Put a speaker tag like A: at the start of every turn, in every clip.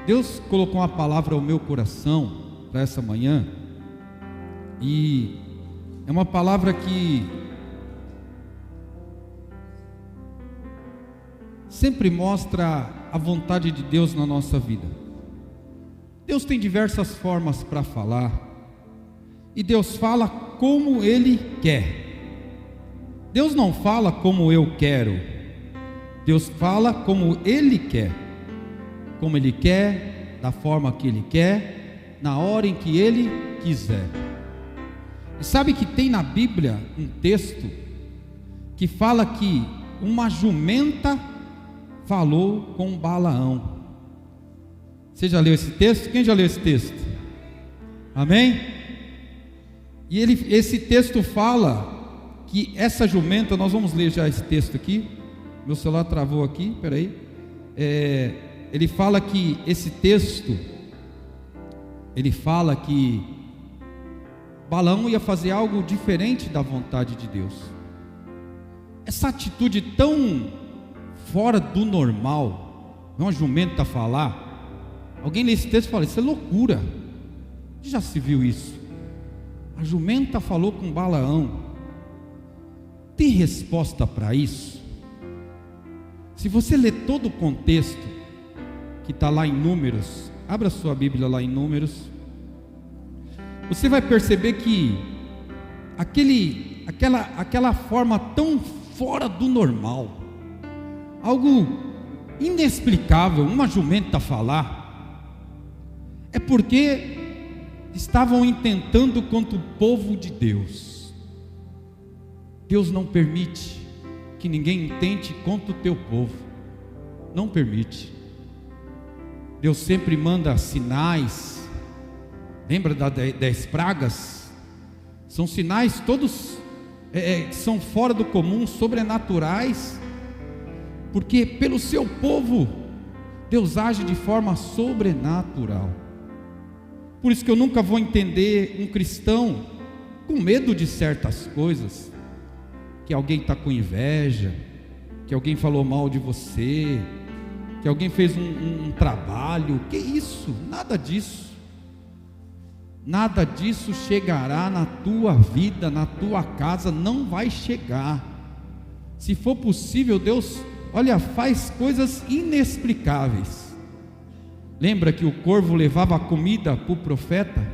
A: Deus colocou uma palavra ao meu coração para essa manhã, e é uma palavra que sempre mostra a vontade de Deus na nossa vida. Deus tem diversas formas para falar, e Deus fala como Ele quer. Deus não fala como eu quero, Deus fala como Ele quer. Como Ele quer, da forma que Ele quer, na hora em que Ele quiser. E sabe que tem na Bíblia um texto que fala que uma jumenta falou com Balaão. Você já leu esse texto? Quem já leu esse texto? Amém? E esse texto fala que essa jumenta, nós vamos ler já esse texto aqui. Meu celular travou aqui, peraí. Ele fala que esse texto, ele fala que Balaão ia fazer algo diferente da vontade de Deus. Essa atitude tão fora do normal, uma jumenta falar. Alguém lê esse texto e fala: isso é loucura. Já se viu isso? A jumenta falou com Balaão. Tem resposta para isso? Se você ler todo o contexto que está lá em Números, abra sua Bíblia lá em Números, você vai perceber que aquela forma tão fora do normal, algo inexplicável, uma jumenta falar, é porque estavam intentando contra o povo de Deus. Deus não permite que ninguém intente contra o teu povo, não permite. Deus sempre manda sinais. Lembra das 10 pragas? São sinais todos que são fora do comum, sobrenaturais, porque pelo seu povo Deus age de forma sobrenatural. Por isso que eu nunca vou entender um cristão com medo de certas coisas, que alguém está com inveja, que alguém falou mal de você, que alguém fez um trabalho. Que isso? Nada disso. Nada disso chegará na tua vida, na tua casa, não vai chegar. Se for possível, Deus, olha, faz coisas inexplicáveis. Lembra que o corvo levava comida para o profeta?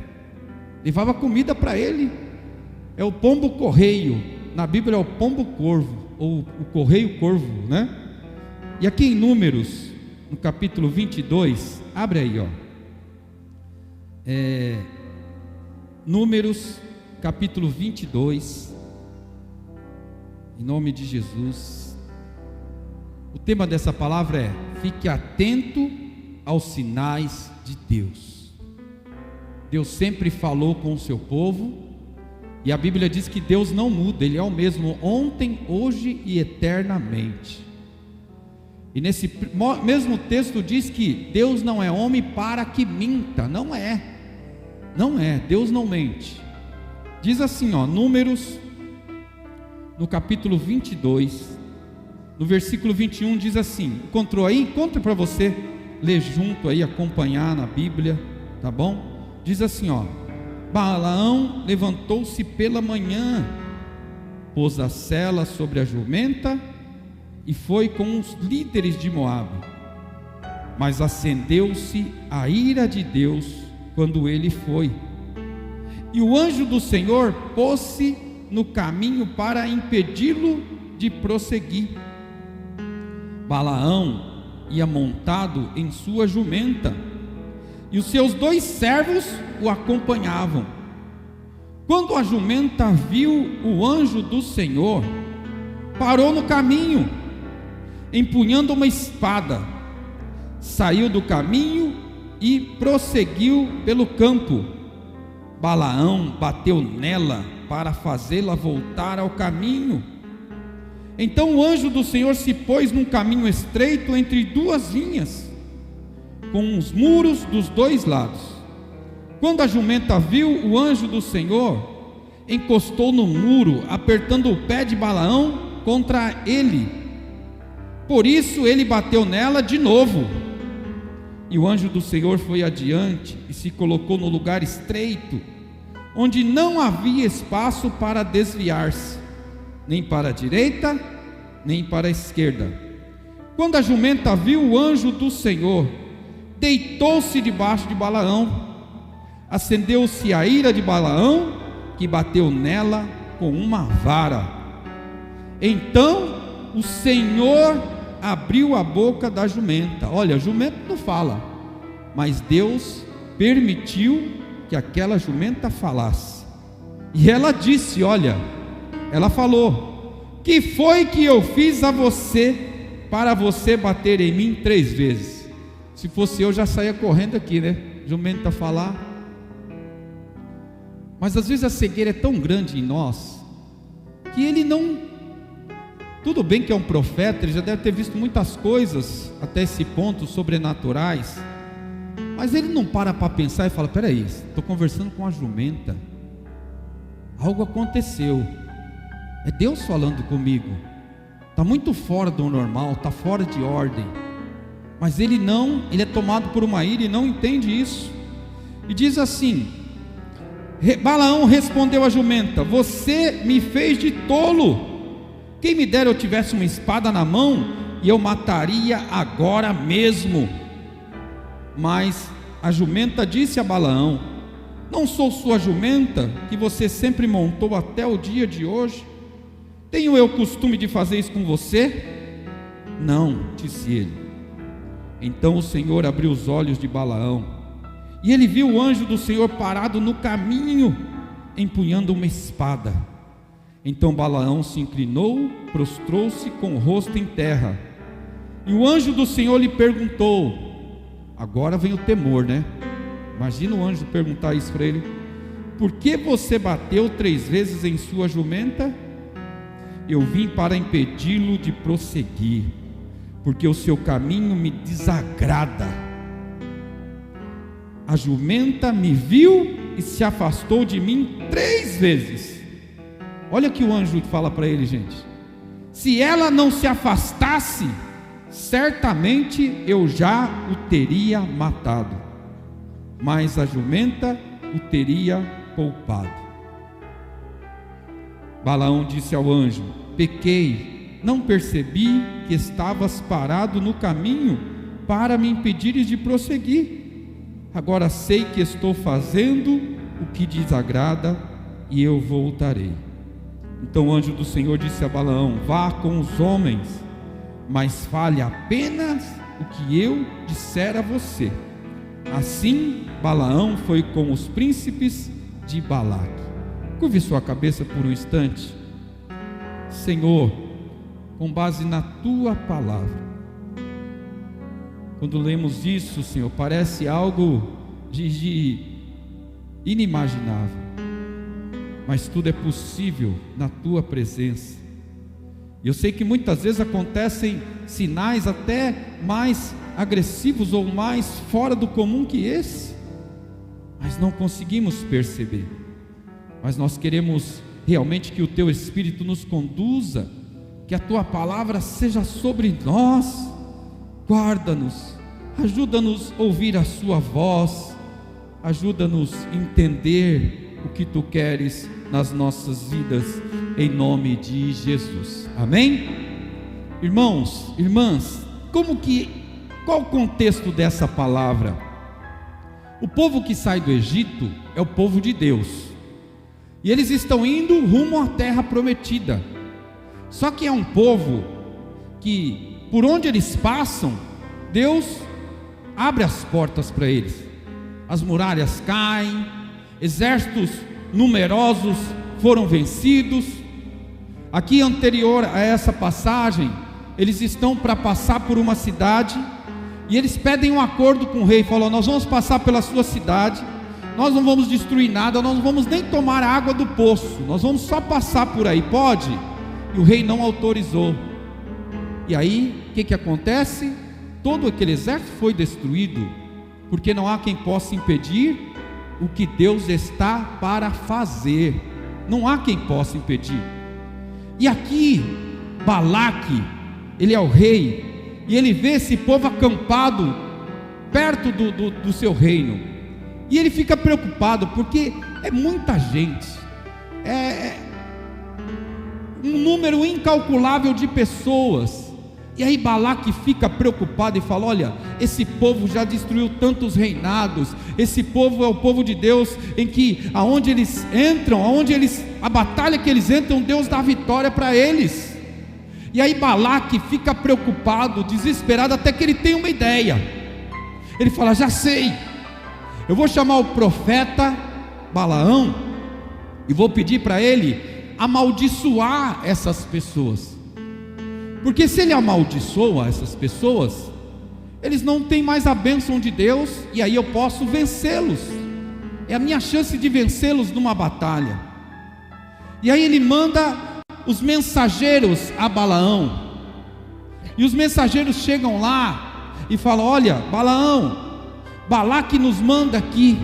A: Levava comida para ele. É o pombo correio, na Bíblia é o pombo corvo, ou o correio corvo, né? E aqui em Números, no capítulo 22, abre aí, ó. Números, capítulo 22, em nome de Jesus. O tema dessa palavra é: fique atento aos sinais de Deus. Deus sempre falou com o seu povo, e a Bíblia diz que Deus não muda, Ele é o mesmo ontem, hoje e eternamente. E nesse mesmo texto diz que Deus não é homem para que minta. Não é, Deus não mente. Diz assim, ó, Números, no capítulo 22, no versículo 21, diz assim, encontrou aí? Encontra para você ler junto aí, acompanhar na Bíblia, tá bom? Diz assim, ó: Balaão levantou-se pela manhã, pôs a sela sobre a jumenta e foi com os líderes de Moabe. Mas acendeu-se a ira de Deus quando ele foi, e o anjo do Senhor pôs-se no caminho para impedi-lo de prosseguir. Balaão ia montado em sua jumenta, e os seus 2 servos o acompanhavam. Quando a jumenta viu o anjo do Senhor, parou no caminho, empunhando uma espada, saiu do caminho e prosseguiu pelo campo. Balaão bateu nela para fazê-la voltar ao caminho. Então o anjo do Senhor se pôs num caminho estreito entre 2 vinhas, com os muros dos 2 lados. Quando a jumenta viu o anjo do Senhor, encostou no muro, apertando o pé de Balaão contra ele. Por isso ele bateu nela de novo, E o anjo do Senhor foi adiante e se colocou no lugar estreito, onde não havia espaço para desviar-se, nem para a direita, nem para a esquerda. Quando a jumenta viu o anjo do Senhor, deitou-se debaixo de Balaão. Acendeu-se a ira de Balaão, que bateu nela com uma vara. Então o Senhor abriu a boca da jumenta. Olha, a jumenta não fala, mas Deus permitiu que aquela jumenta falasse. E ela disse, olha, ela falou: que foi que eu fiz a você para você bater em mim 3 vezes? Se fosse eu, já saía correndo aqui, né? Jumenta falar. Mas às vezes a cegueira é tão grande em nós, que ele não... Tudo bem que é um profeta, ele já deve ter visto muitas coisas, até esse ponto, sobrenaturais, mas ele não para pensar e fala: peraí, estou conversando com a jumenta, algo aconteceu, é Deus falando comigo, está muito fora do normal, está fora de ordem. Mas ele é tomado por uma ira e não entende isso, e diz assim: Balaão respondeu à jumenta: você me fez de tolo, quem me dera eu tivesse uma espada na mão, e eu mataria agora mesmo. Mas a jumenta disse a Balaão: não sou sua jumenta, que você sempre montou até o dia de hoje? Tenho eu costume de fazer isso com você? Não, disse ele. Então o Senhor abriu os olhos de Balaão, e ele viu o anjo do Senhor parado no caminho, empunhando uma espada. Então Balaão se inclinou, prostrou-se com o rosto em terra. E o anjo do Senhor lhe perguntou... Agora vem o temor, né? Imagina o anjo perguntar isso para ele: por que você bateu 3 vezes em sua jumenta? Eu vim para impedi-lo de prosseguir, porque o seu caminho me desagrada. A jumenta me viu e se afastou de mim 3 vezes. Olha o que o anjo fala para ele, gente: se ela não se afastasse, certamente eu já o teria matado, mas a jumenta o teria poupado. Balaão disse ao anjo: pequei, não percebi que estavas parado no caminho para me impedires de prosseguir. Agora sei que estou fazendo o que desagrada e eu voltarei. Então o anjo do Senhor disse a Balaão: vá com os homens, mas fale apenas o que eu disser a você. Assim Balaão foi com os príncipes de Balaque. Curve sua cabeça por um instante. Senhor, com base na tua palavra, quando lemos isso, Senhor, parece algo de inimaginável, mas tudo é possível na tua presença. Eu sei que muitas vezes acontecem sinais até mais agressivos ou mais fora do comum que esse, mas não conseguimos perceber. Mas nós queremos realmente que o teu Espírito nos conduza, que a tua palavra seja sobre nós. Guarda-nos, ajuda-nos a ouvir a sua voz, ajuda-nos a entender o que tu queres nas nossas vidas, em nome de Jesus, amém? Irmãos, irmãs, qual o contexto dessa palavra? O povo que sai do Egito é o povo de Deus, e eles estão indo rumo à terra prometida. Só que é um povo que, por onde eles passam, Deus abre as portas para eles, as muralhas caem, exércitos numerosos foram vencidos. Aqui anterior a essa passagem, eles estão para passar por uma cidade, e eles pedem um acordo com o rei, falam: nós vamos passar pela sua cidade, nós não vamos destruir nada, nós não vamos nem tomar a água do poço, nós vamos só passar por aí, pode? E o rei não autorizou. E aí, o que acontece? Todo aquele exército foi destruído, porque não há quem possa impedir o que Deus está para fazer. Não há quem possa impedir. E aqui, Balaque, ele é o rei, e ele vê esse povo acampado perto do seu reino. E ele fica preocupado, porque é muita gente, é um número incalculável de pessoas. E aí Balaque fica preocupado e fala: olha, esse povo já destruiu tantos reinados, esse povo é o povo de Deus, em que aonde eles entram, a batalha que eles entram, Deus dá vitória para eles. E aí Balaque fica preocupado, desesperado, até que ele tem uma ideia. Ele fala: já sei, eu vou chamar o profeta Balaão e vou pedir para ele amaldiçoar essas pessoas, porque se ele amaldiçoa essas pessoas, eles não têm mais a bênção de Deus, e aí eu posso vencê-los, é a minha chance de vencê-los numa batalha. E aí ele manda os mensageiros a Balaão, e os mensageiros chegam lá e falam: olha, Balaão, Balaque nos manda aqui,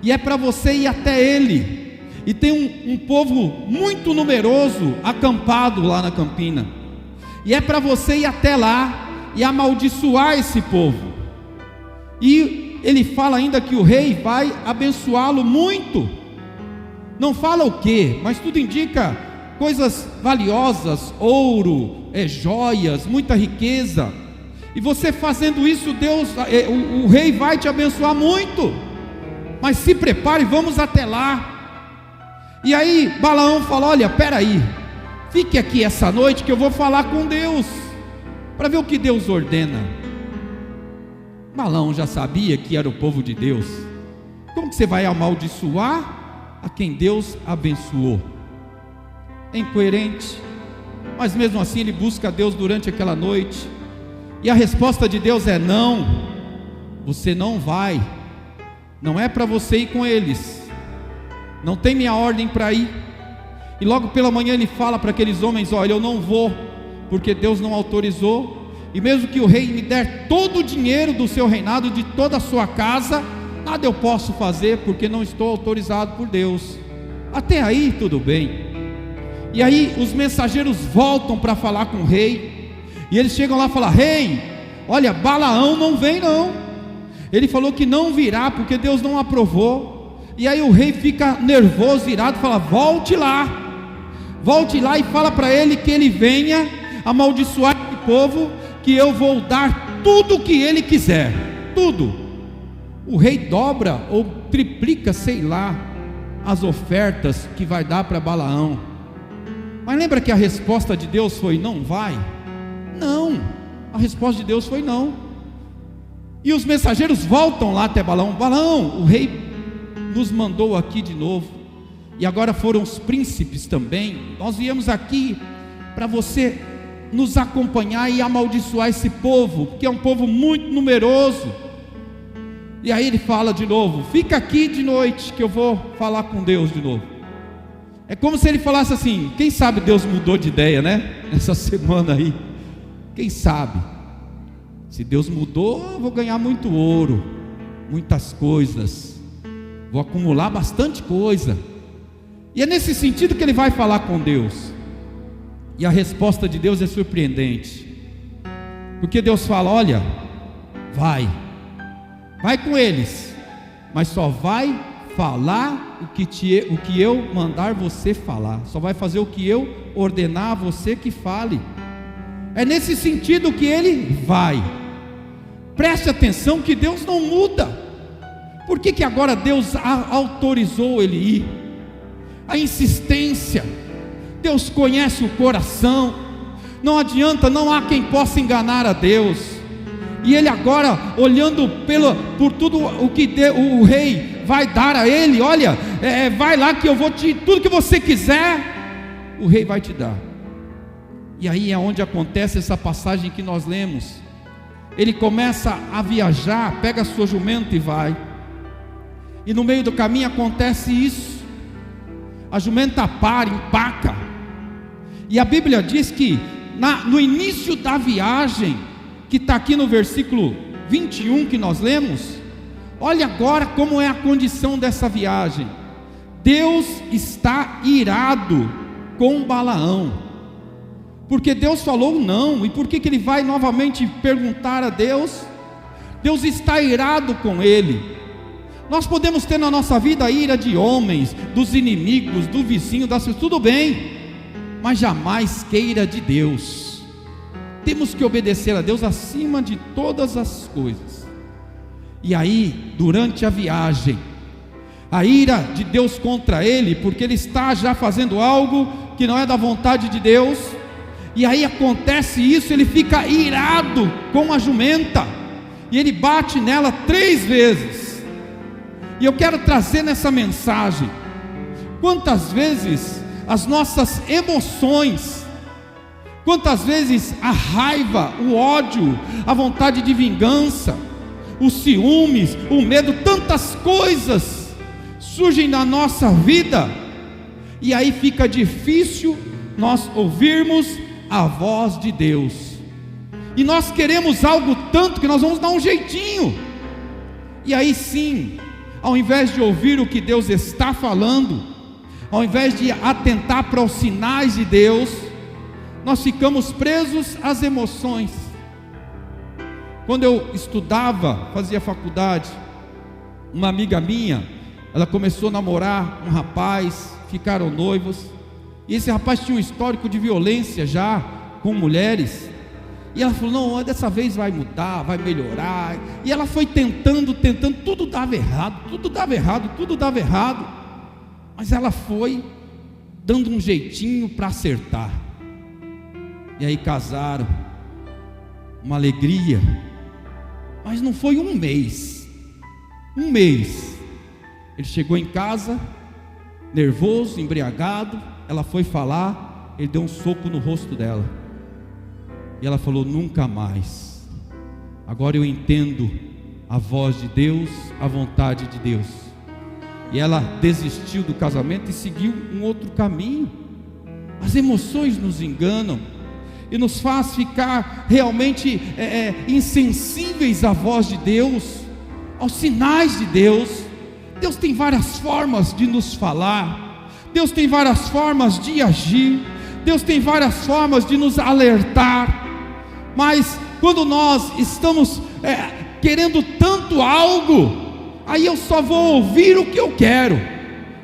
A: e é para você ir até ele, e tem um povo muito numeroso acampado lá na campina, e é para você ir até lá e amaldiçoar esse povo. E ele fala ainda que o rei vai abençoá-lo muito, não fala o que, mas tudo indica coisas valiosas, ouro, joias, muita riqueza. E você fazendo isso, o rei vai te abençoar muito. Mas se prepare, vamos até lá. E aí Balaão fala: olha, peraí, fique aqui essa noite que eu vou falar com Deus, para ver o que Deus ordena. Balaão já sabia que era o povo de Deus. Como que você vai amaldiçoar a quem Deus abençoou? É incoerente. Mas mesmo assim ele busca Deus durante aquela noite, e a resposta de Deus é: não, você não vai, não é para você ir com eles, não tem minha ordem para ir. E logo pela manhã ele fala para aqueles homens: olha, eu não vou, porque Deus não autorizou, e mesmo que o rei me der todo o dinheiro do seu reinado, de toda a sua casa, nada eu posso fazer, porque não estou autorizado por Deus. Até aí tudo bem. E aí os mensageiros voltam para falar com o rei, e eles chegam lá e falam: rei, olha, Balaão não vem não, ele falou que não virá, porque Deus não aprovou. E aí o rei fica nervoso, irado, fala: volte lá e fala para ele que ele venha amaldiçoar o povo, que eu vou dar tudo o que ele quiser, tudo. O rei dobra ou triplica, sei lá, as ofertas que vai dar para Balaão. Mas lembra que a resposta de Deus foi: não vai? Não, a resposta de Deus foi não. E os mensageiros voltam lá até Balaão: Balaão, o rei nos mandou aqui de novo, e agora foram os príncipes também. Nós viemos aqui para você nos acompanhar e amaldiçoar esse povo, que é um povo muito numeroso. E aí ele fala de novo: fica aqui de noite que eu vou falar com Deus de novo. É como se ele falasse assim: quem sabe Deus mudou de ideia, né? Essa semana aí, quem sabe? Se Deus mudou, eu vou ganhar muito ouro, muitas coisas, vou acumular bastante coisa. E é nesse sentido que ele vai falar com Deus. E a resposta de Deus é surpreendente, porque Deus fala: olha, vai com eles, mas só vai falar o que eu mandar você falar, só vai fazer o que eu ordenar a você que fale. É nesse sentido que ele vai. Preste atenção que Deus não muda. Por que agora Deus autorizou ele ir? A insistência. Deus conhece o coração, não adianta, não há quem possa enganar a Deus. E ele agora, olhando por tudo o que o rei vai dar a ele: olha, vai lá que eu vou tudo que você quiser, o rei vai te dar. E aí é onde acontece essa passagem que nós lemos. Ele começa a viajar, pega a sua jumenta e vai, e no meio do caminho acontece isso, a jumenta para, empaca, e a Bíblia diz que no início da viagem, que está aqui no versículo 21 que nós lemos, olha agora como é a condição dessa viagem. Deus está irado com Balaão, porque Deus falou não. E por que ele vai novamente perguntar a Deus? Deus está irado com ele. Nós podemos ter na nossa vida a ira de homens, dos inimigos, do vizinho, das pessoas, tudo bem, mas jamais queira de Deus. Temos que obedecer a Deus acima de todas as coisas. E aí, durante a viagem, a ira de Deus contra ele, porque ele está já fazendo algo que não é da vontade de Deus, e aí acontece isso, ele fica irado com a jumenta, e ele bate nela 3 vezes. E eu quero trazer nessa mensagem, quantas vezes as nossas emoções, quantas vezes a raiva, o ódio, a vontade de vingança, os ciúmes, o medo, tantas coisas surgem na nossa vida, e aí fica difícil nós ouvirmos a voz de Deus, e nós queremos algo tanto que nós vamos dar um jeitinho, e aí sim, ao invés de ouvir o que Deus está falando, ao invés de atentar para os sinais de Deus, nós ficamos presos às emoções. Quando eu estudava, fazia faculdade, uma amiga minha, ela começou a namorar um rapaz, ficaram noivos, e esse rapaz tinha um histórico de violência já com mulheres, e ela falou, não, dessa vez vai mudar, vai melhorar, e ela foi tentando, tudo dava errado, mas ela foi dando um jeitinho para acertar, e aí casaram, uma alegria, mas não foi um mês, ele chegou em casa, nervoso, embriagado, ela foi falar, ele deu um soco no rosto dela, e ela falou, nunca mais, agora eu entendo a voz de Deus, a vontade de Deus, e ela desistiu do casamento e seguiu um outro caminho. As emoções nos enganam, e nos faz ficar realmente insensíveis à voz de Deus, aos sinais de Deus. Deus tem várias formas de nos falar, Deus tem várias formas de agir, Deus tem várias formas de nos alertar, mas quando nós estamos querendo tanto algo, aí eu só vou ouvir o que eu quero,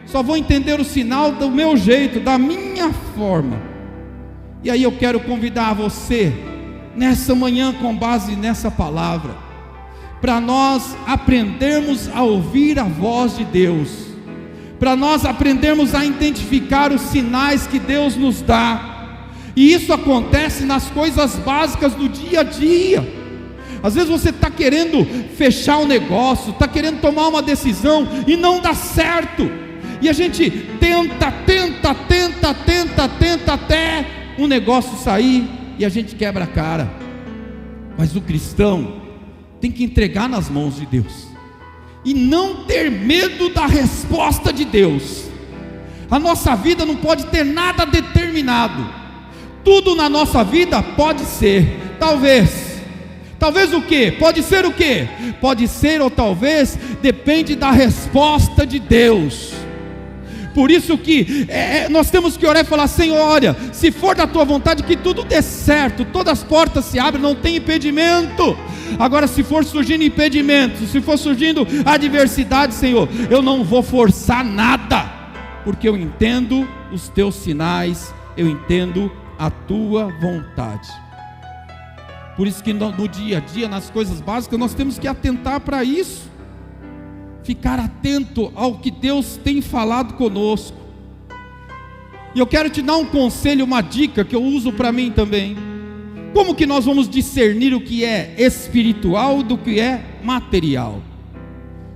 A: só vou entender o sinal do meu jeito, da minha forma. E aí eu quero convidar você, nessa manhã, com base nessa palavra, para nós aprendermos a ouvir a voz de Deus, para nós aprendermos a identificar os sinais que Deus nos dá. E isso acontece nas coisas básicas do dia a dia. Às vezes você está querendo fechar um negócio, está querendo tomar uma decisão e não dá certo, e a gente tenta até um negócio sair, e a gente quebra a cara. Mas o cristão tem que entregar nas mãos de Deus, e não ter medo da resposta de Deus. A nossa vida não pode ter nada determinado, tudo na nossa vida pode ser, talvez o que? Pode ser o que? Pode ser, ou talvez, depende da resposta de Deus. Por isso que nós temos que orar e falar, Senhor, olha, se for da tua vontade, que tudo dê certo, todas as portas se abrem, não tem impedimento. Agora, se for surgindo impedimentos, se for surgindo adversidade, Senhor, eu não vou forçar nada, porque eu entendo os teus sinais, eu entendo a tua vontade. Por isso que no dia a dia, nas coisas básicas, nós temos que atentar para isso, ficar atento ao que Deus tem falado conosco. E eu quero te dar um conselho, uma dica que eu uso para mim também. Como que nós vamos discernir o que é espiritual do que é material?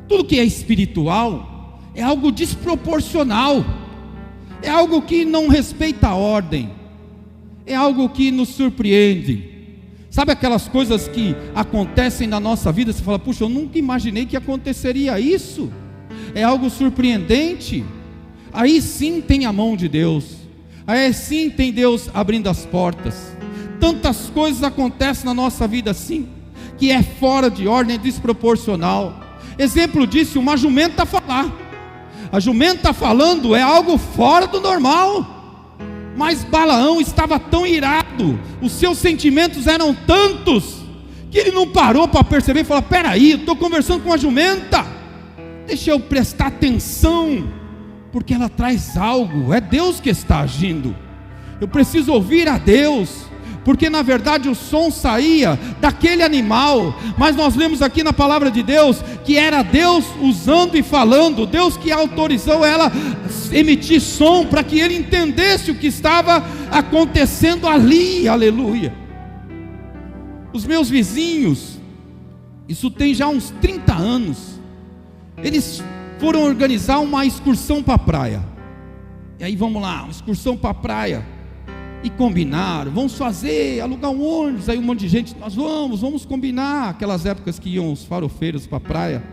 A: Tudo que é espiritual é algo desproporcional, é algo que não respeita a ordem, é algo que nos surpreende. Sabe aquelas coisas que acontecem na nossa vida, você fala, puxa, eu nunca imaginei que aconteceria isso, é algo surpreendente. Aí sim tem a mão de Deus, aí sim tem Deus abrindo as portas. Tantas coisas acontecem na nossa vida assim, que é fora de ordem, é desproporcional. Exemplo disso, uma jumenta falar. A jumenta falando é algo fora do normal. Mas Balaão estava tão irado, os seus sentimentos eram tantos, que ele não parou para perceber e falar: peraí, eu estou conversando com a jumenta, deixa eu prestar atenção, porque ela traz algo, é Deus que está agindo, eu preciso ouvir a Deus, porque na verdade o som saía daquele animal, mas nós lemos aqui na palavra de Deus, que era Deus usando e falando, Deus que autorizou ela emitir som, para que ele entendesse o que estava acontecendo ali, aleluia. Os meus vizinhos, isso tem já uns 30 anos, eles foram organizar uma excursão para a praia, e aí vamos lá, uma excursão para a praia, e combinaram, vamos fazer, alugar um ônibus, aí um monte de gente, nós vamos combinar, aquelas épocas que iam os farofeiros para a praia,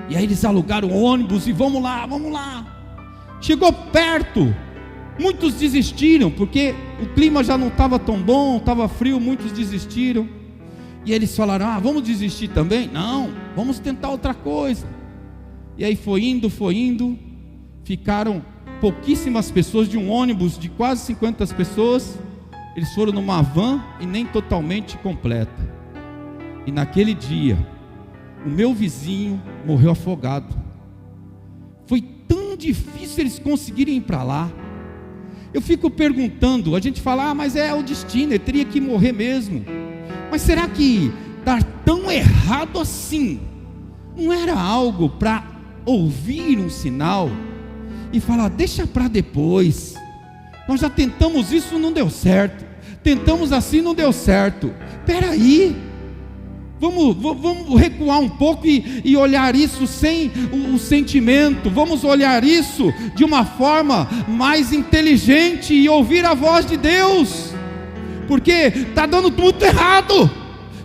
A: e aí eles alugaram o ônibus, e vamos lá, chegou perto, muitos desistiram, porque o clima já não estava tão bom, estava frio, muitos desistiram, e eles falaram: vamos desistir também? Não, vamos tentar outra coisa. E aí foi indo, ficaram pouquíssimas pessoas, de um ônibus de quase 50 pessoas, eles foram numa van e nem totalmente completa, e naquele dia, o meu vizinho morreu afogado. Foi tão difícil eles conseguirem ir para lá. Eu fico perguntando, a gente fala: mas é o destino, ele teria que morrer mesmo. Mas será que dar tão errado assim, não era algo para ouvir um sinal e falar: deixa para depois, nós já tentamos isso, não deu certo, tentamos assim, não deu certo, peraí, vamos recuar um pouco e olhar isso sem o sentimento, vamos olhar isso de uma forma mais inteligente e ouvir a voz de Deus, porque está dando tudo errado.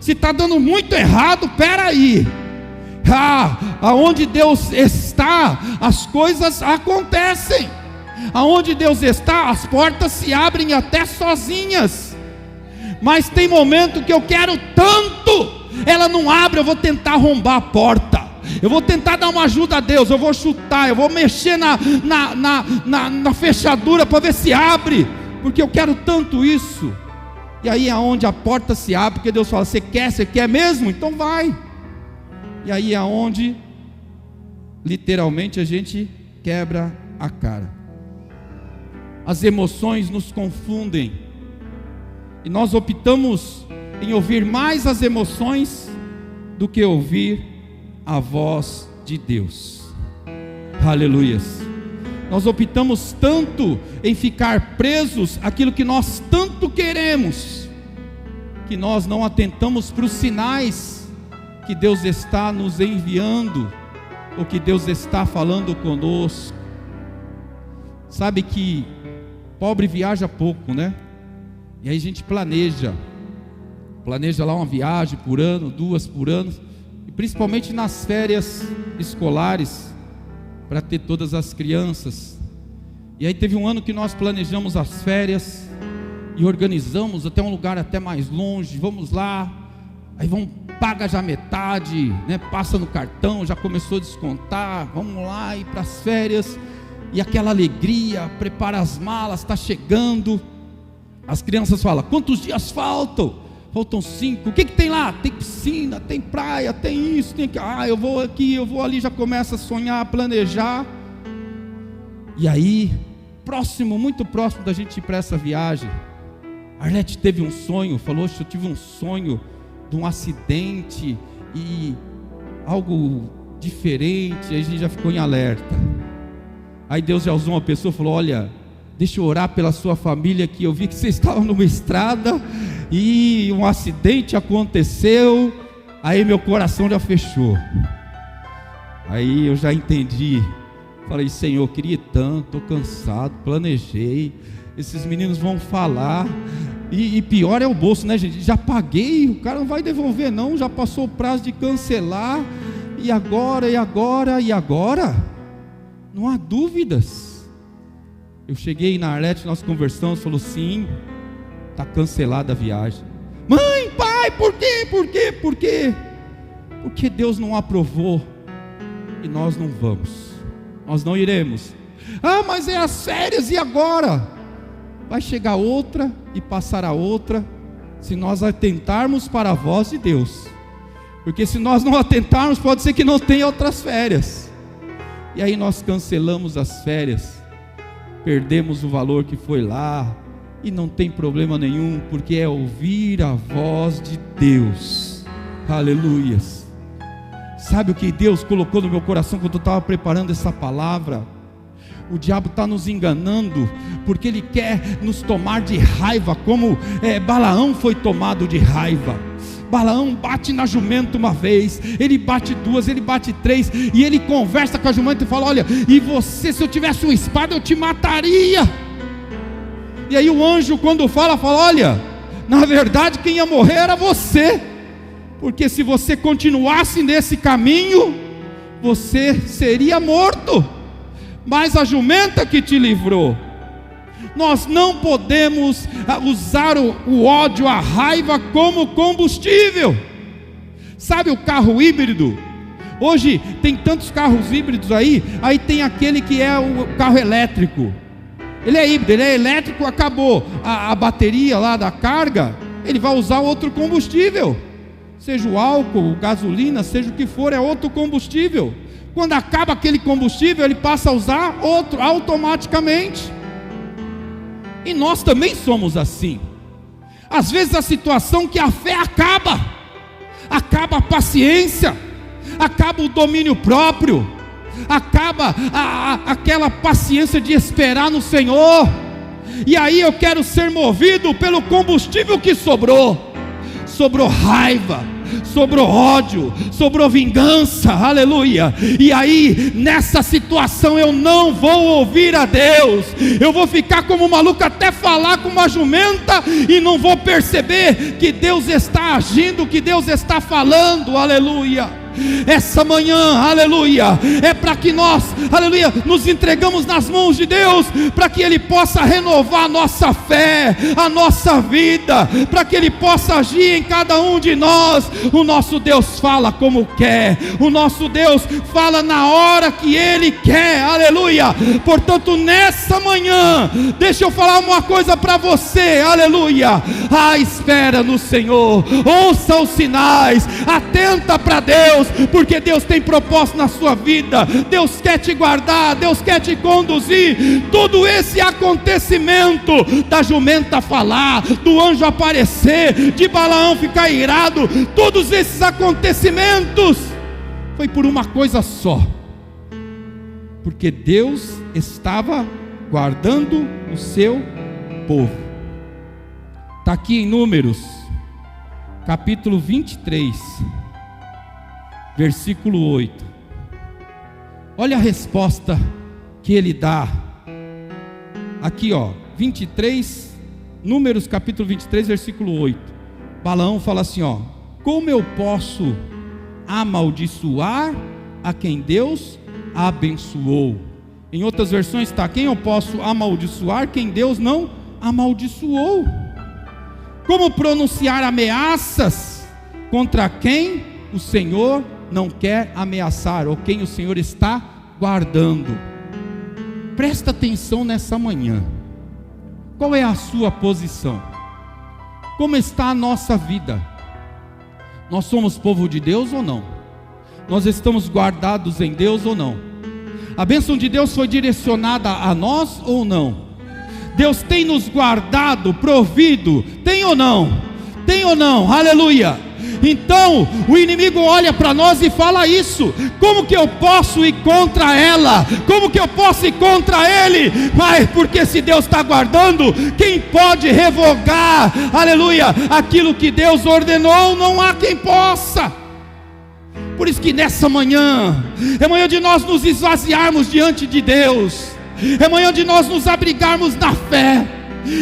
A: Se está dando muito errado, peraí, aonde Deus está, as coisas acontecem. Aonde Deus está, as portas se abrem até sozinhas. Mas tem momento que eu quero tanto, ela não abre, eu vou tentar arrombar a porta, eu vou tentar dar uma ajuda a Deus, eu vou chutar, eu vou mexer na fechadura para ver se abre, porque eu quero tanto isso. E aí é onde a porta se abre, porque Deus fala: você quer mesmo? Então vai. E aí é onde literalmente a gente quebra a cara. As emoções nos confundem, e nós optamos em ouvir mais as emoções do que ouvir a voz de Deus. Aleluias. Nós optamos tanto em ficar presos àquilo que nós tanto queremos, que nós não atentamos para os sinais que Deus está nos enviando, ou que Deus está falando conosco. Sabe que pobre viaja pouco, né? E aí a gente planeja lá uma viagem por ano, 2 por ano, e principalmente nas férias escolares, para ter todas as crianças. E aí teve um ano que nós planejamos as férias e organizamos até um lugar até mais longe. Vamos lá, aí paga já metade, né? Passa no cartão, já começou a descontar, vamos lá ir para as férias, e aquela alegria, prepara as malas, está chegando. As crianças falam: quantos dias faltam? Faltam 5, o que tem lá? Tem piscina, tem praia, tem isso, tem... eu vou aqui, eu vou ali, já começa a sonhar, a planejar. E aí, muito próximo da gente ir para essa viagem, a Arlete teve um sonho, falou: eu tive um sonho de um acidente, e algo diferente, aí a gente já ficou em alerta. Aí Deus já usou uma pessoa, falou: olha, deixa eu orar pela sua família, que eu vi que vocês estavam numa estrada e um acidente aconteceu. Aí meu coração já fechou. Aí eu já entendi. Falei: Senhor, queria tanto, estou cansado, planejei, esses meninos vão falar, e pior é o bolso, né, gente? Já paguei, o cara não vai devolver não, já passou o prazo de cancelar, e agora? Não há dúvidas. Eu cheguei na Arlete, nós conversamos, falou: sim, está cancelada a viagem. Mãe, pai, por quê? Porque Deus não aprovou, e nós não vamos, nós não iremos. Mas é as férias, e agora? Vai chegar outra, e passará outra, se nós atentarmos para a voz de Deus, porque se nós não atentarmos, pode ser que não tenha outras férias, e aí nós cancelamos as férias, perdemos o valor que foi lá, e não tem problema nenhum, porque é ouvir a voz de Deus. Aleluias. Sabe o que Deus colocou no meu coração quando eu estava preparando essa palavra? O diabo está nos enganando, porque ele quer nos tomar de raiva, como Balaão foi tomado de raiva. Balaão bate na jumenta uma vez, ele bate duas, ele bate três, e ele conversa com a jumenta e fala: olha, e você, se eu tivesse uma espada eu te mataria. E aí o anjo, quando fala, olha, na verdade quem ia morrer era você, porque se você continuasse nesse caminho, você seria morto, mas a jumenta que te livrou. Nós não podemos usar o ódio, a raiva como combustível. Sabe o carro híbrido? Hoje tem tantos carros híbridos aí tem aquele que é o carro elétrico. Ele é híbrido, ele é elétrico, acabou a bateria lá da carga, ele vai usar outro combustível, seja o álcool, gasolina, seja o que for, é outro combustível. Quando acaba aquele combustível, ele passa a usar outro automaticamente. E nós também somos assim. Às vezes a situação que a fé acaba a paciência, acaba o domínio próprio, acaba aquela paciência de esperar no Senhor, e aí eu quero ser movido pelo combustível que sobrou raiva, sobrou ódio, sobrou vingança, aleluia. E aí nessa situação eu não vou ouvir a Deus, eu vou ficar como maluco até falar com uma jumenta, e não vou perceber que Deus está agindo, que Deus está falando, aleluia. Essa manhã, aleluia, é para que nós, aleluia, nos entregamos nas mãos de Deus, para que Ele possa renovar a nossa fé, a nossa vida, para que Ele possa agir em cada um de nós. O nosso Deus fala como quer, o nosso Deus fala na hora que Ele quer, aleluia. Portanto, nessa manhã, deixa eu falar uma coisa para você, aleluia. Espera no Senhor, ouça os sinais, atenta para Deus, porque Deus tem propósito na sua vida, Deus quer te guardar, Deus quer te conduzir. Todo esse acontecimento, da jumenta falar, do anjo aparecer, de Balaão ficar irado, todos esses acontecimentos, foi por uma coisa só, porque Deus estava guardando o seu povo. Está aqui em Números, capítulo 23, versículo 8. Olha a resposta que ele dá. Aqui 23, Números capítulo 23, versículo 8. Balaão fala assim, como eu posso amaldiçoar a quem Deus abençoou? Em outras versões está: quem eu posso amaldiçoar quem Deus não amaldiçoou? Como pronunciar ameaças contra quem o Senhor não quer ameaçar, ou quem o Senhor está guardando? Presta atenção nessa manhã. Qual é a sua posição? Como está a nossa vida? Nós somos povo de Deus ou não? Nós estamos guardados em Deus ou não? A bênção de Deus foi direcionada a nós ou não? Deus tem nos guardado, provido, tem ou não? Tem ou não? Aleluia. Então o inimigo olha para nós e fala isso: como que eu posso ir contra ela? Como que eu posso ir contra ele? Mas porque se Deus está guardando, quem pode revogar, aleluia, aquilo que Deus ordenou? Não há quem possa. Por isso que nessa manhã, é manhã de nós nos esvaziarmos diante de Deus, é manhã de nós nos abrigarmos na fé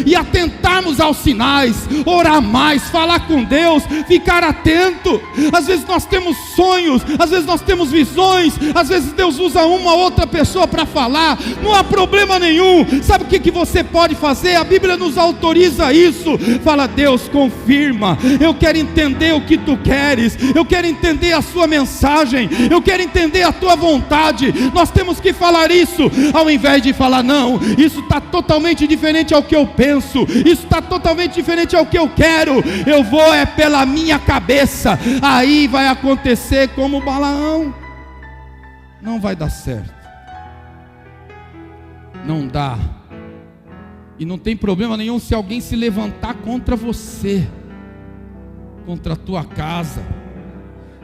A: e atentarmos aos sinais, orar mais, falar com Deus, ficar atento. Às vezes nós temos sonhos, às vezes nós temos visões, às vezes Deus usa uma outra pessoa para falar, não há problema nenhum. Sabe o que você pode fazer? A Bíblia nos autoriza isso. Fala: Deus, confirma, eu quero entender o que tu queres, eu quero entender a sua mensagem, eu quero entender a tua vontade. Nós temos que falar isso, ao invés de falar: não, isso está totalmente diferente ao que eu penso, isso está totalmente diferente ao que eu quero, eu vou pela minha cabeça. Aí vai acontecer como Balaão, não vai dar certo, não dá. E não tem problema nenhum se alguém se levantar contra você, contra a tua casa.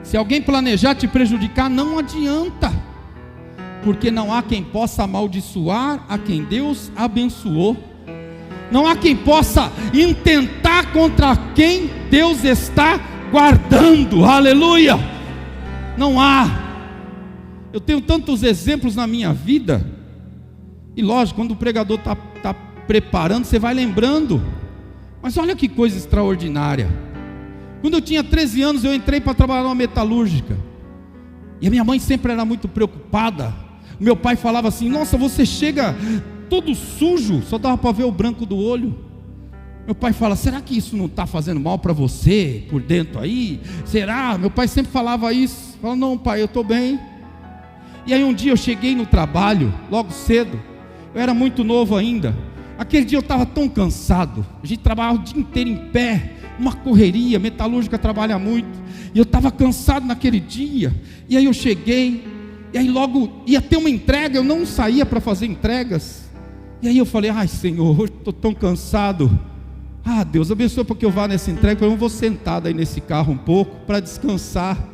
A: Se alguém planejar te prejudicar, não adianta, porque não há quem possa amaldiçoar a quem Deus abençoou. Não há quem possa intentar contra quem Deus está guardando. Aleluia! Não há. Eu tenho tantos exemplos na minha vida. E lógico, quando o pregador está preparando, você vai lembrando. Mas olha que coisa extraordinária. Quando eu tinha 13 anos, eu entrei para trabalhar numa metalúrgica. E a minha mãe sempre era muito preocupada. Meu pai falava assim: nossa, você chega todo sujo, só dava para ver o branco do olho. Meu pai fala: será que isso não está fazendo mal para você por dentro aí? Será? Meu pai sempre falava isso. Fala: não, pai, eu estou bem. E aí um dia eu cheguei no trabalho, logo cedo. Eu era muito novo ainda. Aquele dia eu estava tão cansado. A gente trabalhava o dia inteiro em pé, uma correria, metalúrgica trabalha muito. E eu estava cansado naquele dia. E aí eu cheguei, e aí logo ia ter uma entrega. Eu não saía para fazer entregas. E aí eu falei: ai Senhor, hoje estou tão cansado. Ah, Deus abençoe para que eu vá nessa entrega. Eu vou sentado aí nesse carro um pouco para descansar.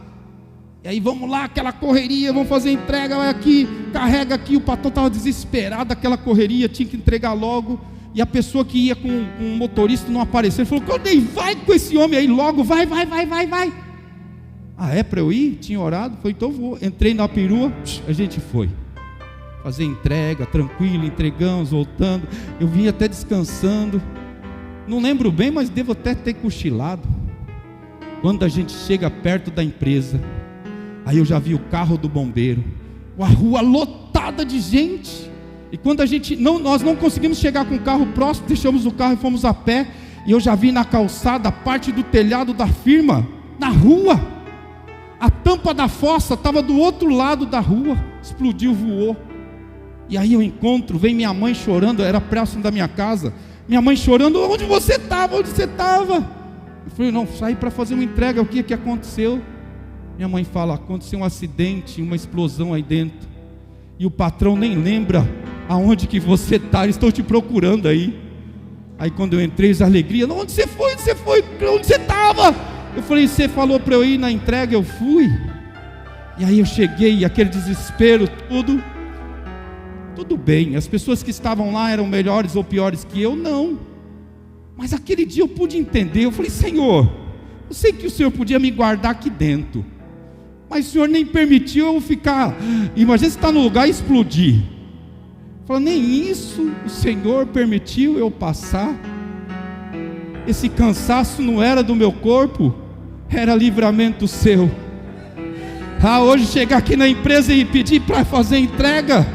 A: E aí vamos lá, aquela correria, vamos fazer entrega, vai aqui, carrega aqui. O patrão estava desesperado, aquela correria, tinha que entregar logo. E a pessoa que ia com o motorista não apareceu. Ele falou: Claudinei, vai com esse homem aí logo, vai. Ah, é para eu ir? Tinha orado? Foi, então vou. Entrei na perua, a gente foi fazer entrega, tranquilo, entregamos, voltando. Eu vim até descansando. Não lembro bem, mas devo até ter cochilado. Quando a gente chega perto da empresa, aí eu já vi o carro do bombeiro, a rua lotada de gente. E quando nós não conseguimos chegar com o carro próximo, deixamos o carro e fomos a pé. E eu já vi na calçada, a parte do telhado da firma, na rua. A tampa da fossa estava do outro lado da rua, explodiu, voou. E aí eu vem minha mãe chorando, era próximo da minha casa. Minha mãe chorando: onde você estava? Eu falei: não, saí para fazer uma entrega. O que aconteceu? Minha mãe fala: aconteceu um acidente, uma explosão aí dentro. E o patrão nem lembra aonde que você está, estou te procurando aí. Aí quando eu entrei, a alegria: onde você foi? Onde você estava? Eu falei: você falou para eu ir na entrega, eu fui. E aí eu cheguei, aquele desespero, tudo bem, as pessoas que estavam lá eram melhores ou piores que eu? Não. Mas aquele dia eu pude entender. Eu falei: Senhor, eu sei que o Senhor podia me guardar aqui dentro, mas o Senhor nem permitiu eu ficar. Imagina você estar no lugar e explodir. Falei: nem isso o Senhor permitiu eu passar. Esse cansaço não era do meu corpo, era livramento seu. Hoje chegar aqui na empresa e pedir para fazer entrega,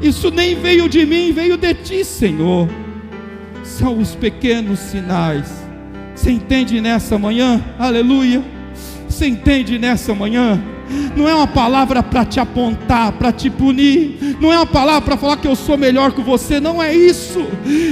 A: isso nem veio de mim, veio de ti, Senhor. São os pequenos sinais. Você entende nessa manhã? Aleluia. Você entende nessa manhã? Não é uma palavra para te apontar, para te punir. Não é uma palavra para falar que eu sou melhor que você. Não é isso.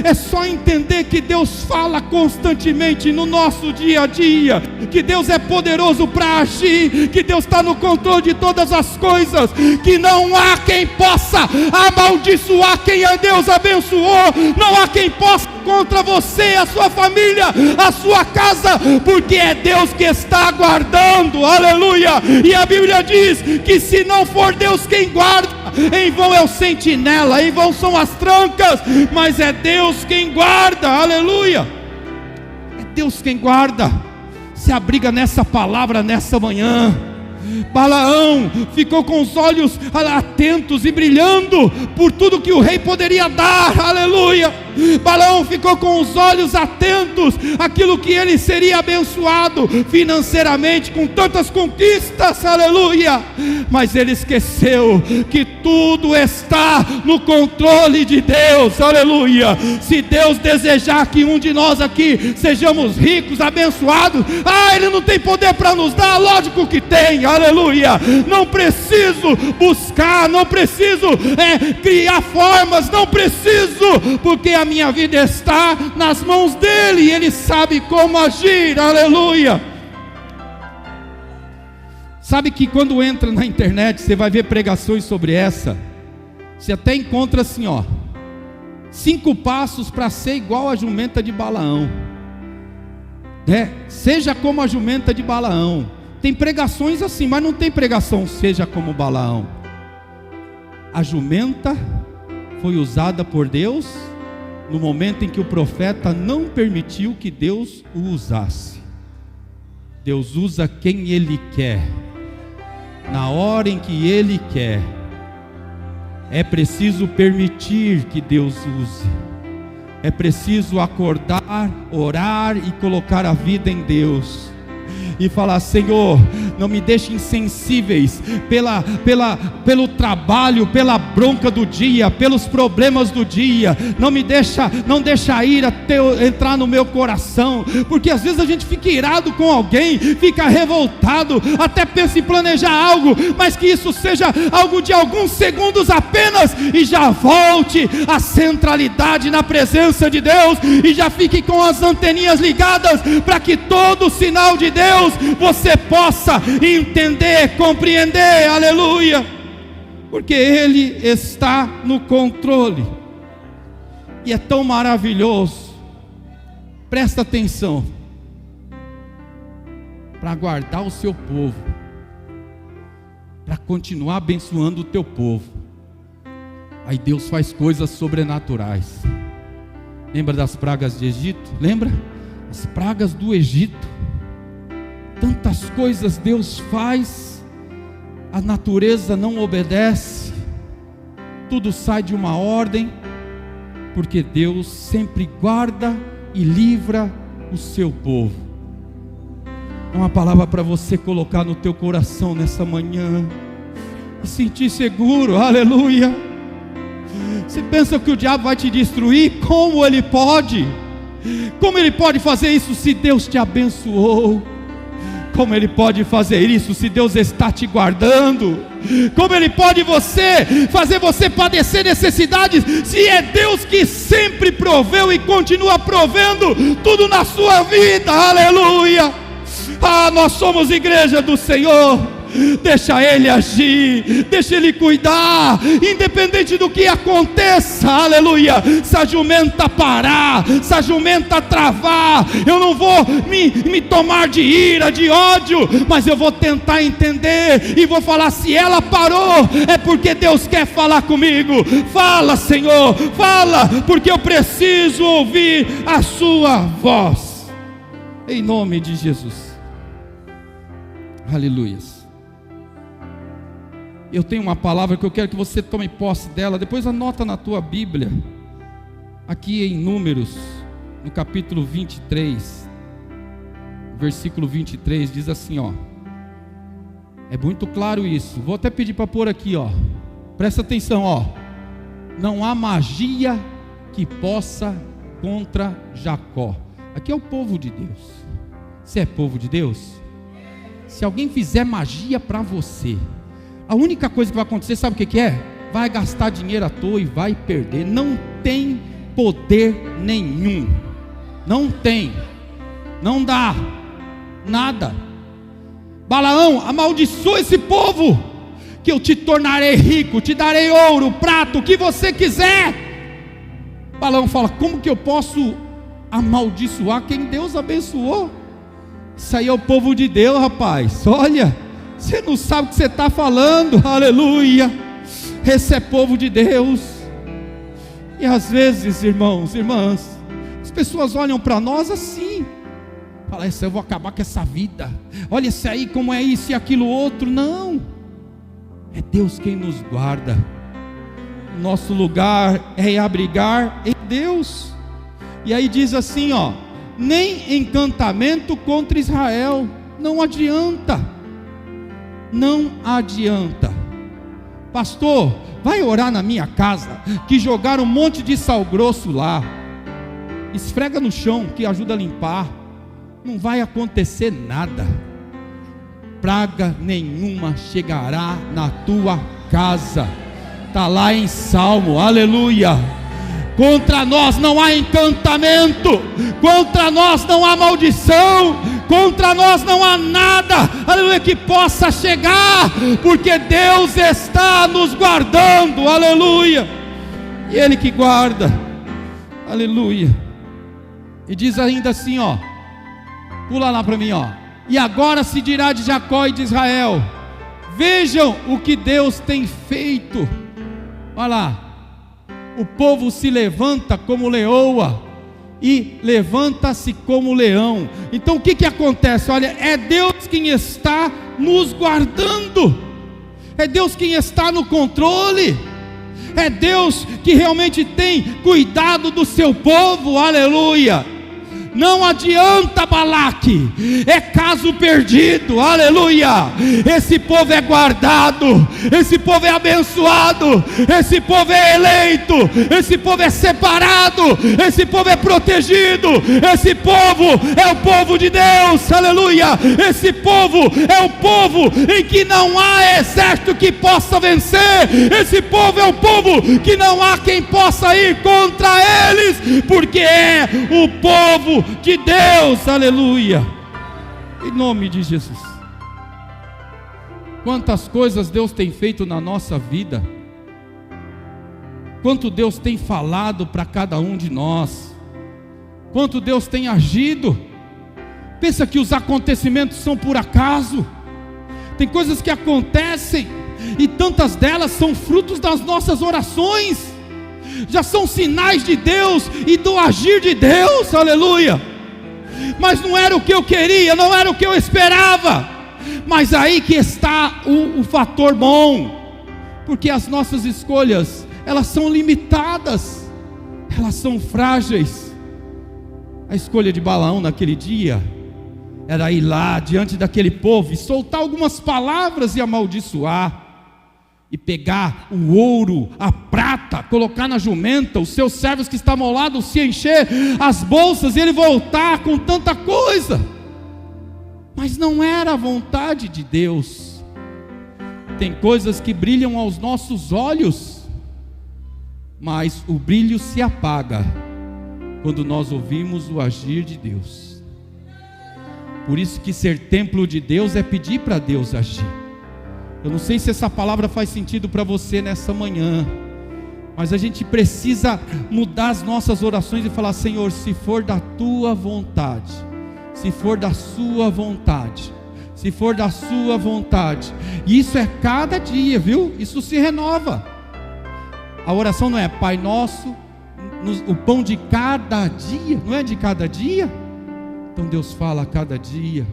A: É só entender que Deus fala constantemente no nosso dia a dia, que Deus é poderoso para agir, que Deus está no controle de todas as coisas, que não há quem possa amaldiçoar quem a Deus abençoou. Não há quem possa contra você, a sua família, a sua casa, porque é Deus que está guardando. Aleluia. E a Bíblia diz que se não for Deus quem guarda, em vão é o sentinela, em vão são as trancas, mas é Deus quem guarda. Aleluia. É Deus quem guarda. Se abriga nessa palavra nessa manhã. Balaão ficou com os olhos atentos e brilhando por tudo que o rei poderia dar. Aleluia. Balaão ficou com os olhos atentos àquilo que ele seria abençoado financeiramente, com tantas conquistas. Aleluia. Mas ele esqueceu que tudo está no controle de Deus. Aleluia. Se Deus desejar que um de nós aqui sejamos ricos, abençoados, ele não tem poder para nos dar? Lógico que tem. Aleluia. Não preciso buscar, não preciso criar formas, não preciso, porque a minha vida está nas mãos dele, e ele sabe como agir, aleluia. Sabe que quando entra na internet, você vai ver pregações sobre essa, você até encontra assim, 5 passos para ser igual a jumenta de Balaão, seja como a jumenta de Balaão. Tem pregações assim, mas não tem pregação seja como Balaão. A jumenta foi usada por Deus no momento em que o profeta não permitiu que Deus o usasse. Deus usa quem Ele quer, na hora em que Ele quer. É preciso permitir que Deus use. É preciso acordar, orar e colocar a vida em Deus. E falar: Senhor, não me deixe insensíveis pelo trabalho, pela bronca do dia, pelos problemas do dia. Não deixa a ira entrar no meu coração, porque às vezes a gente fica irado com alguém, fica revoltado, até pensa em planejar algo, mas que isso seja algo de alguns segundos apenas, e já volte à centralidade na presença de Deus, e já fique com as anteninhas ligadas, para que todo sinal de Deus você possa entender, compreender, aleluia, porque Ele está no controle, e é tão maravilhoso. Presta atenção, para guardar o seu povo, para continuar abençoando o teu povo. Aí Deus faz coisas sobrenaturais. Lembra das pragas de Egito? Lembra? As pragas do Egito. Tantas coisas Deus faz, a natureza não obedece, tudo sai de uma ordem, porque Deus sempre guarda e livra o seu povo. É uma palavra para você colocar no teu coração nessa manhã, e sentir seguro, aleluia. Você pensa que o diabo vai te destruir? Como ele pode? Como ele pode fazer isso se Deus te abençoou? Como Ele pode fazer isso se Deus está te guardando? Como Ele pode fazer você padecer necessidades, se é Deus que sempre proveu e continua provendo tudo na sua vida, aleluia. Nós somos igreja do Senhor. Deixa Ele agir, deixa Ele cuidar, independente do que aconteça, aleluia. Se a jumenta parar, se a jumenta travar, eu não vou me tomar de ira, de ódio, mas eu vou tentar entender, e vou falar: se ela parou, é porque Deus quer falar comigo. Fala, Senhor, fala, porque eu preciso ouvir a sua voz, em nome de Jesus, aleluias. Eu tenho uma palavra que eu quero que você tome posse dela, depois anota na tua Bíblia, aqui em Números, no capítulo 23, versículo 23, diz assim, é muito claro isso, vou até pedir para pôr aqui, presta atenção, não há magia que possa contra Jacó. Aqui é o povo de Deus. Você é povo de Deus? Se alguém fizer magia para você, a única coisa que vai acontecer, sabe o que é? Vai gastar dinheiro à toa e vai perder. Não tem poder nenhum. Não tem. Não dá. Nada. Balaão, amaldiçoa esse povo, que eu te tornarei rico, te darei ouro, prato, o que você quiser. Balaão fala: como que eu posso amaldiçoar quem Deus abençoou? Isso aí é o povo de Deus, rapaz. Olha, você não sabe o que você está falando, aleluia. Esse é povo de Deus. E às vezes, irmãos, irmãs, as pessoas olham para nós assim, falam: eu vou acabar com essa vida, olha esse aí como é isso e aquilo outro. Não, é Deus quem nos guarda. Nosso lugar é abrigar em Deus. E aí diz assim, nem encantamento contra Israel. Não adianta. Não adianta. Pastor, vai orar na minha casa, que jogaram um monte de sal grosso lá. Esfrega no chão, que ajuda a limpar. Não vai acontecer nada. Praga nenhuma chegará na tua casa. Está lá em Salmo, aleluia. Contra nós não há encantamento, contra nós não há maldição, contra nós não há nada, aleluia, que possa chegar, porque Deus está nos guardando, aleluia, e Ele que guarda, aleluia. E diz ainda assim, ó, pula lá para mim, ó. E agora se dirá de Jacó e de Israel: vejam o que Deus tem feito. Olha lá, o povo se levanta como leoa e levanta-se como leão. Então o que acontece? Olha, é Deus quem está nos guardando, é Deus quem está no controle, é Deus que realmente tem cuidado do seu povo, aleluia. Não adianta, Balaque, é caso perdido, aleluia. Esse povo é guardado, esse povo é abençoado, esse povo é eleito, esse povo é separado, esse povo é protegido, esse povo é o povo de Deus, aleluia. Esse povo é o povo em que não há exército que possa vencer, esse povo é o povo que não há quem possa ir contra eles, porque é o povo de Deus, aleluia, em nome de Jesus. Quantas coisas Deus tem feito na nossa vida, quanto Deus tem falado para cada um de nós, quanto Deus tem agido. Pensa que os acontecimentos são por acaso? Tem coisas que acontecem e tantas delas são frutos das nossas orações, já são sinais de Deus e do agir de Deus, aleluia. Mas não era o que eu queria, não era o que eu esperava, mas aí que está o fator bom, porque as nossas escolhas, elas são limitadas, elas são frágeis. A escolha de Balaão naquele dia era ir lá diante daquele povo e soltar algumas palavras e amaldiçoar, e pegar o ouro, a prata, colocar na jumenta, os seus servos que estavam ao lado se encher as bolsas e ele voltar com tanta coisa. Mas não era a vontade de Deus. Tem coisas que brilham aos nossos olhos, mas o brilho se apaga quando nós ouvimos o agir de Deus. Por isso que ser templo de Deus é pedir para Deus agir. Eu não sei se essa palavra faz sentido para você nessa manhã, mas a gente precisa mudar as nossas orações e falar: Senhor, se for da tua vontade, se for da sua vontade, se for da sua vontade. E isso é cada dia, viu? Isso se renova. A oração não é Pai Nosso, o pão de cada dia, não é de cada dia? Então Deus fala a cada dia,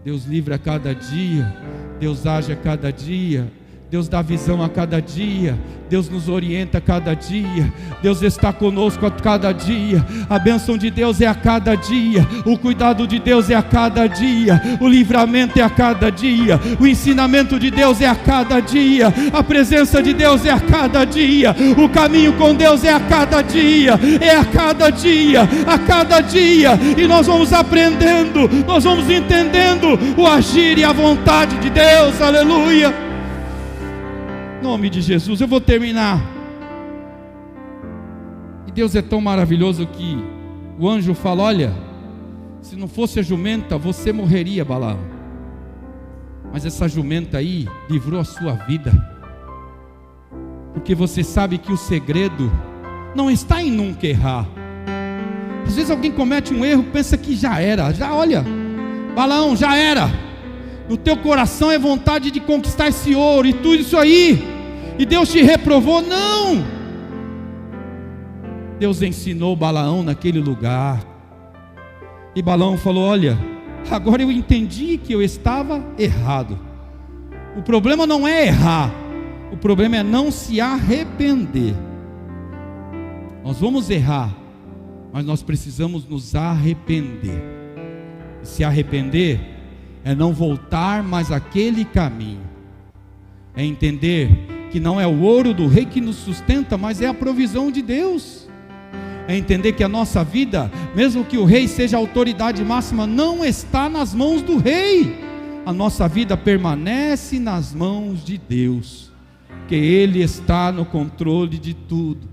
A: Deus livra a cada dia, Deus age a cada dia, Deus dá visão a cada dia, Deus nos orienta a cada dia, Deus está conosco a cada dia, a bênção de Deus é a cada dia, o cuidado de Deus é a cada dia, o livramento é a cada dia, o ensinamento de Deus é a cada dia, a presença de Deus é a cada dia, o caminho com Deus é a cada dia, é a cada dia, a cada dia, e nós vamos aprendendo, nós vamos entendendo o agir e a vontade de Deus, aleluia. Em nome de Jesus, eu vou terminar. E Deus é tão maravilhoso que o anjo fala: olha, se não fosse a jumenta, você morreria, Balaão. Mas essa jumenta aí livrou a sua vida, porque você sabe que o segredo não está em nunca errar. Às vezes alguém comete um erro, pensa que já era, já olha, Balaão, já era. No teu coração é vontade de conquistar esse ouro e tudo isso aí, e Deus te reprovou. Não, Deus ensinou Balaão naquele lugar, e Balaão falou: olha, agora eu entendi que eu estava errado. O problema não é errar, o problema é não se arrepender. Nós vamos errar, mas nós precisamos nos arrepender. E se arrepender é não voltar mais àquele caminho, é entender que não é o ouro do rei que nos sustenta, mas é a provisão de Deus. É entender que a nossa vida, mesmo que o rei seja a autoridade máxima, não está nas mãos do rei. A nossa vida permanece nas mãos de Deus, que Ele está no controle de tudo.